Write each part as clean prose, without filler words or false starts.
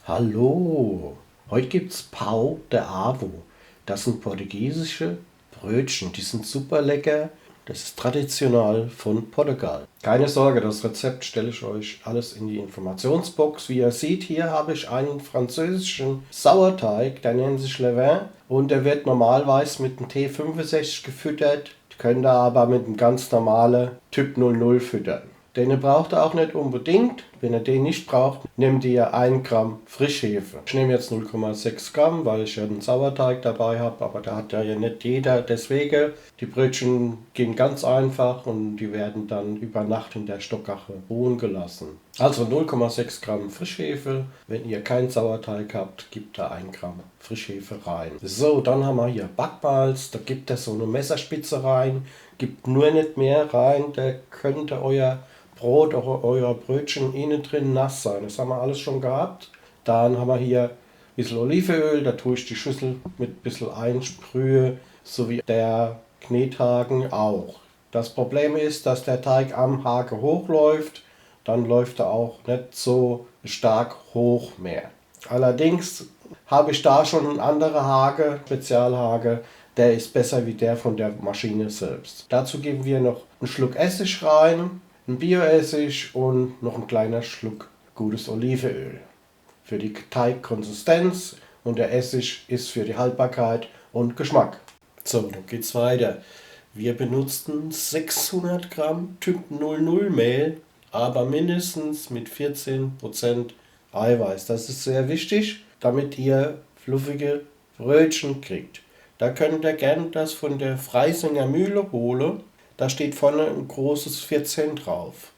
Hallo, heute gibt's Pão de Avo. Das sind portugiesische Brötchen, die sind super lecker. Das ist traditional von Portugal. Keine Sorge, das Rezept stelle ich euch alles in die Informationsbox. Wie ihr seht, hier habe ich einen französischen Sauerteig, der nennt sich Levain und der wird normalerweise mit einem T65 gefüttert. Könnt ihr aber mit einem ganz normalen Typ 00 füttern. Den braucht ihr auch nicht unbedingt. Wenn ihr den nicht braucht, nehmt ihr 1 Gramm Frischhefe. Ich nehme jetzt 0,6 Gramm, weil ich ja einen Sauerteig dabei habe, aber da hat ja nicht jeder. Deswegen, die Brötchen gehen ganz einfach und die werden dann über Nacht in der Stockache ruhen gelassen. Also 0,6 Gramm Frischhefe. Wenn ihr keinen Sauerteig habt, gebt da 1 Gramm Frischhefe rein. So, dann haben wir hier Backmalz. Da gibt es so eine Messerspitze rein. Gibt nur nicht mehr rein. Da könnt ihr euer Brot, euer Brötchen innen drin nass sein. Das haben wir alles schon gehabt. Dann haben wir hier ein bisschen Olivenöl, da tue ich die Schüssel mit ein bisschen einsprühe, sowie der Knethaken auch. Das Problem ist, dass der Teig am Haken hochläuft, dann läuft er auch nicht so stark hoch mehr. Allerdings habe ich da schon einen anderen Haken, Spezialhaken, der ist besser wie der von der Maschine selbst. Dazu geben wir noch einen Schluck Essig rein, ein Bioessig und noch ein kleiner Schluck gutes Olivenöl. Für die Teigkonsistenz und der Essig ist für die Haltbarkeit und Geschmack. So, dann geht's weiter. Wir benutzten 600 Gramm Typ 00 Mehl, aber mindestens mit 14% Eiweiß. Das ist sehr wichtig, damit ihr fluffige Brötchen kriegt. Da könnt ihr gerne das von der Freisinger Mühle holen. Da steht vorne ein großes 14 drauf.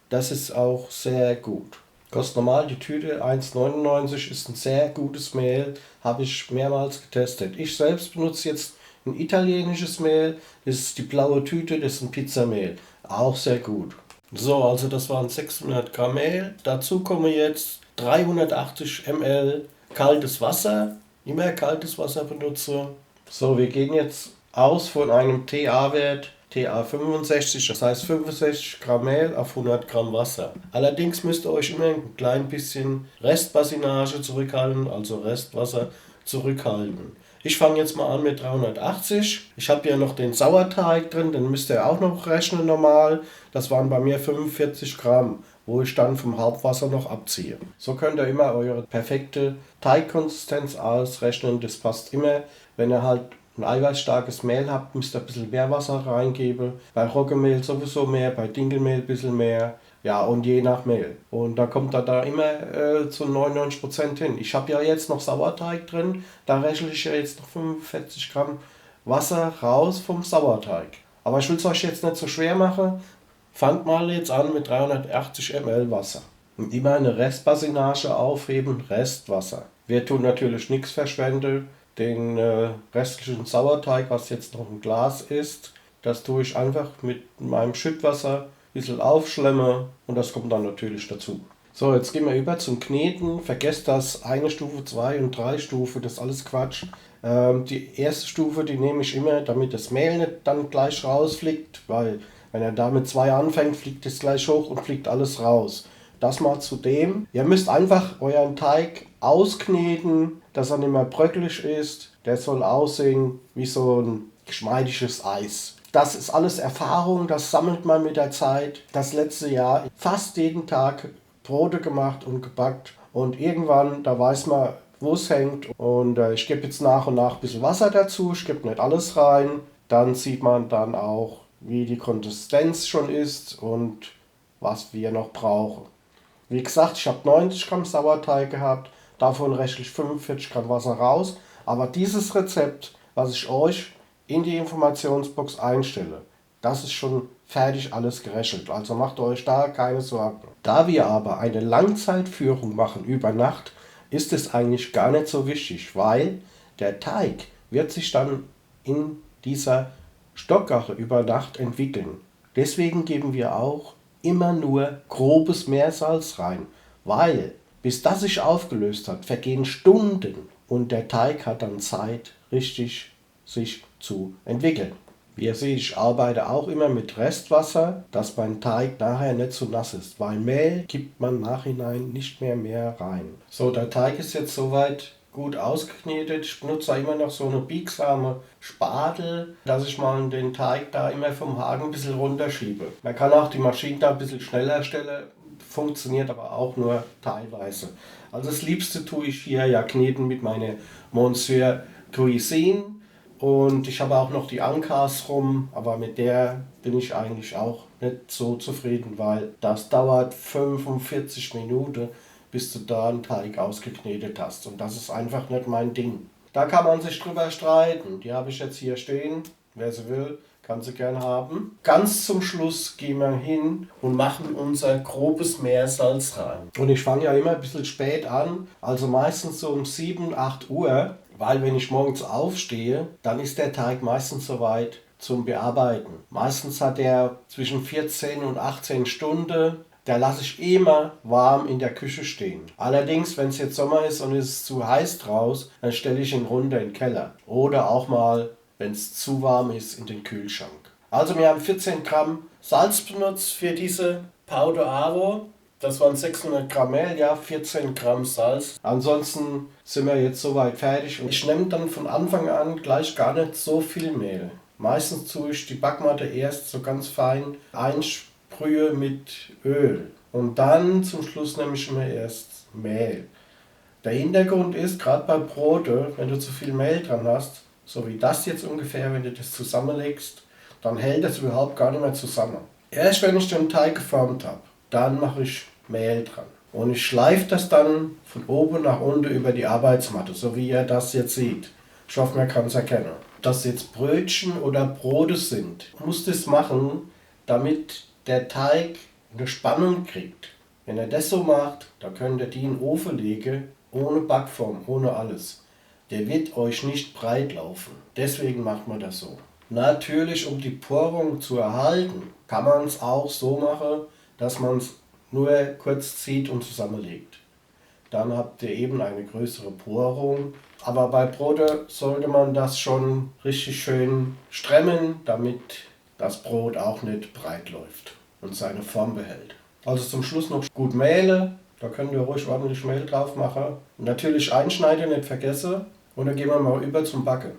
Das ist auch sehr gut. Kostet normal die Tüte 1,99, ist ein sehr gutes Mehl, habe ich mehrmals getestet. Ich selbst benutze jetzt ein italienisches Mehl, das ist die blaue Tüte, das ist ein Pizzamehl, auch sehr gut. So, also das waren 600 Gramm Mehl. Dazu kommen jetzt 380 ml kaltes Wasser. Immer kaltes Wasser benutze. So, wir gehen jetzt aus von einem TA-Wert TA65, das heißt 65 Gramm Mehl auf 100 Gramm Wasser. Allerdings müsst ihr euch immer ein klein bisschen Restbasinage zurückhalten, also Restwasser zurückhalten. Ich fange jetzt mal an mit 380. Ich habe ja noch den Sauerteig drin, den müsst ihr auch noch rechnen normal. Das waren bei mir 45 Gramm, wo ich dann vom Hauptwasser noch abziehe. So könnt ihr immer eure perfekte Teigkonsistenz ausrechnen. Das passt immer, wenn ihr halt ein eiweißstarkes Mehl habt, müsst ihr ein bisschen mehr Wasser reingeben. Bei Roggenmehl sowieso mehr, bei Dinkelmehl ein bisschen mehr. Ja, und je nach Mehl. Und da kommt er da immer zu 99% hin. Ich habe ja jetzt noch Sauerteig drin. Da rechne ich ja jetzt noch 45 Gramm Wasser raus vom Sauerteig. Aber ich will es euch jetzt nicht so schwer machen. Fangt mal jetzt an mit 380 ml Wasser. Und immer eine Restbasinage aufheben, Restwasser. Wir tun natürlich nichts verschwenden. Den restlichen Sauerteig, was jetzt noch im Glas ist, das tue ich einfach mit meinem Schüttwasser ein bisschen aufschlemmen und das kommt dann natürlich dazu. So, jetzt gehen wir über zum Kneten. Vergesst das 1 Stufe, 2 und 3 Stufe, das ist alles Quatsch. Die erste Stufe, die nehme ich immer, damit das Mehl nicht dann gleich rausfliegt, weil wenn er da mit 2 anfängt, fliegt es gleich hoch und fliegt alles raus. Das mal zu dem. Ihr müsst einfach euren Teig auskneten, dass er nicht mehr bröckelig ist. Der soll aussehen wie so ein geschmeidiges Eis. Das ist alles Erfahrung, das sammelt man mit der Zeit. Das letzte Jahr fast jeden Tag Brote gemacht und gebackt. Und irgendwann, da weiß man, wo es hängt. Und ich gebe jetzt nach und nach ein bisschen Wasser dazu. Ich gebe nicht alles rein. Dann sieht man dann auch, wie die Konsistenz schon ist und was wir noch brauchen. Wie gesagt, ich habe 90 Gramm Sauerteig gehabt, davon rechne ich 45 Gramm Wasser raus. Aber dieses Rezept, was ich euch in die Informationsbox einstelle, das ist schon fertig alles gerechnet. Also macht euch da keine Sorgen. Da wir aber eine Langzeitführung machen über Nacht, ist es eigentlich gar nicht so wichtig, weil der Teig wird sich dann in dieser Stockache über Nacht entwickeln. Deswegen geben wir auch immer nur grobes Meersalz rein, weil bis das sich aufgelöst hat, vergehen Stunden und der Teig hat dann Zeit, richtig sich zu entwickeln. Wie ihr seht, ich arbeite auch immer mit Restwasser, dass mein Teig nachher nicht so nass ist, weil Mehl gibt man im Nachhinein nicht mehr rein. So, der Teig ist jetzt soweit gut ausgeknetet. Ich benutze da immer noch so eine biegsame Spatel, dass ich mal den Teig da immer vom Haken ein bisschen runterschiebe. Man kann auch die Maschine da ein bisschen schneller stellen, funktioniert aber auch nur teilweise. Also das Liebste tue ich hier ja kneten mit meiner Monsieur Cuisine. Und ich habe auch noch die Ankas rum, aber mit der bin ich eigentlich auch nicht so zufrieden, weil das dauert 45 Minuten, bis du da einen Teig ausgeknetet hast. Und das ist einfach nicht mein Ding. Da kann man sich drüber streiten. Die habe ich jetzt hier stehen. Wer sie will, kann sie gern haben. Ganz zum Schluss gehen wir hin und machen unser grobes Meersalz rein. Und ich fange ja immer ein bisschen spät an, also meistens so um 7, 8 Uhr. Weil wenn ich morgens aufstehe, dann ist der Teig meistens soweit zum Bearbeiten. Meistens hat er zwischen 14 und 18 Stunden. Der lasse ich immer warm in der Küche stehen. Allerdings, wenn es jetzt Sommer ist und es ist zu heiß draus, dann stelle ich ihn runter in den Keller. Oder auch mal, wenn es zu warm ist, in den Kühlschrank. Also wir haben 14 Gramm Salz benutzt für diese Pão de Avo. Das waren 600 Gramm Mehl, ja, 14 Gramm Salz. Ansonsten sind wir jetzt soweit fertig. Und ich nehme dann von Anfang an gleich gar nicht so viel Mehl. Meistens tue ich die Backmatte erst so ganz fein einsprühe mit Öl. Und dann zum Schluss nehme ich immer erst Mehl. Der Hintergrund ist, gerade bei Brote, wenn du zu viel Mehl dran hast, so wie das jetzt ungefähr, wenn du das zusammenlegst, dann hält das überhaupt gar nicht mehr zusammen. Erst wenn ich den Teig geformt habe, dann mache ich Mehl dran. Und ich schleife das dann von oben nach unten über die Arbeitsmatte, so wie ihr das jetzt seht. Ich hoffe, man kann es erkennen. Ob das jetzt Brötchen oder Brote sind, muss das machen, damit der Teig eine Spannung kriegt. Wenn er das so macht, dann könnt ihr die in den Ofen legen, ohne Backform, ohne alles. Der wird euch nicht breit laufen. Deswegen macht man das so. Natürlich, um die Porung zu erhalten, kann man es auch so machen, dass man es nur kurz zieht und zusammenlegt. Dann habt ihr eben eine größere Porung. Aber bei Brote sollte man das schon richtig schön stremmen, damit das Brot auch nicht breit läuft und seine Form behält. Also zum Schluss noch gut Mehle. Da könnt ihr ruhig ordentlich Mehl drauf machen. Und natürlich einschneiden, nicht vergessen. Und dann gehen wir mal über zum Backen.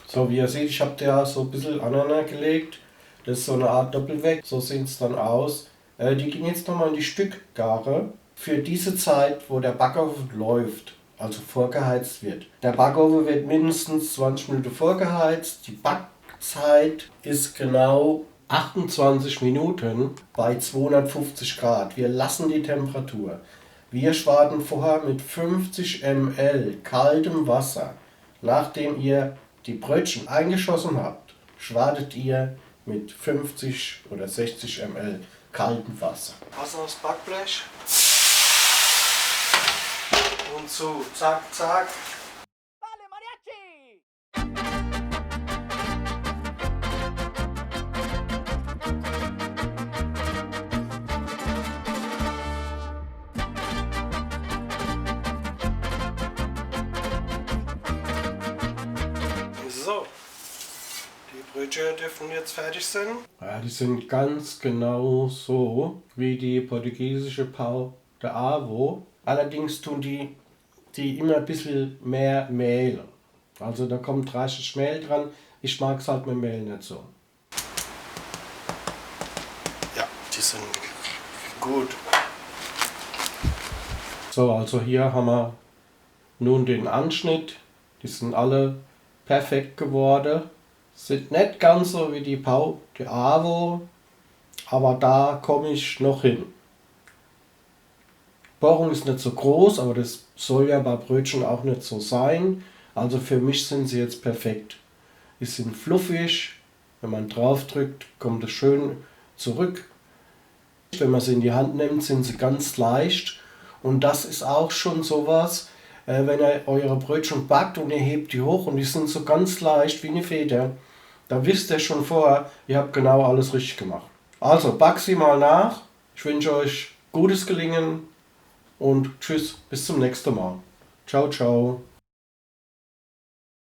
So, wie ihr seht, ich habe da so ein bisschen aneinander gelegt. Das ist so eine Art Doppelweg. So sieht es dann aus. Die gehen jetzt nochmal in die Stückgare für diese Zeit, wo der Backofen läuft, also vorgeheizt wird. Der Backofen wird mindestens 20 Minuten vorgeheizt. Die Backzeit ist genau 28 Minuten bei 250 Grad. Wir lassen die Temperatur. Wir schwaden vorher mit 50 ml kaltem Wasser. Nachdem ihr die Brötchen eingeschossen habt, schwadet ihr mit 50 oder 60 ml kaltem Wasser. Wasser aufs Backblech. Und so, zack, zack. Vale, Mariachi! So, die Brötchen dürfen jetzt fertig sein. Ja, die sind ganz genau so wie die portugiesische Pão de Avo. Allerdings tun die immer ein bisschen mehr Mehl. Also da kommt reichlich Mehl dran. Ich mag es halt mit Mehl nicht so. Ja, die sind gut. So, also hier haben wir nun den Anschnitt. Die sind alle perfekt geworden. Sind nicht ganz so wie die Pão de Avo, aber da komme ich noch hin. Porung ist nicht so groß, aber das soll ja bei Brötchen auch nicht so sein. Also für mich sind sie jetzt perfekt. Die sind fluffig, wenn man drauf drückt, kommt es schön zurück. Wenn man sie in die Hand nimmt, sind sie ganz leicht. Und das ist auch schon sowas, wenn ihr eure Brötchen backt und ihr hebt die hoch und die sind so ganz leicht wie eine Feder, da wisst ihr schon vorher, ihr habt genau alles richtig gemacht. Also back sie mal nach. Ich wünsche euch gutes Gelingen und tschüss, bis zum nächsten Mal. Ciao, ciao.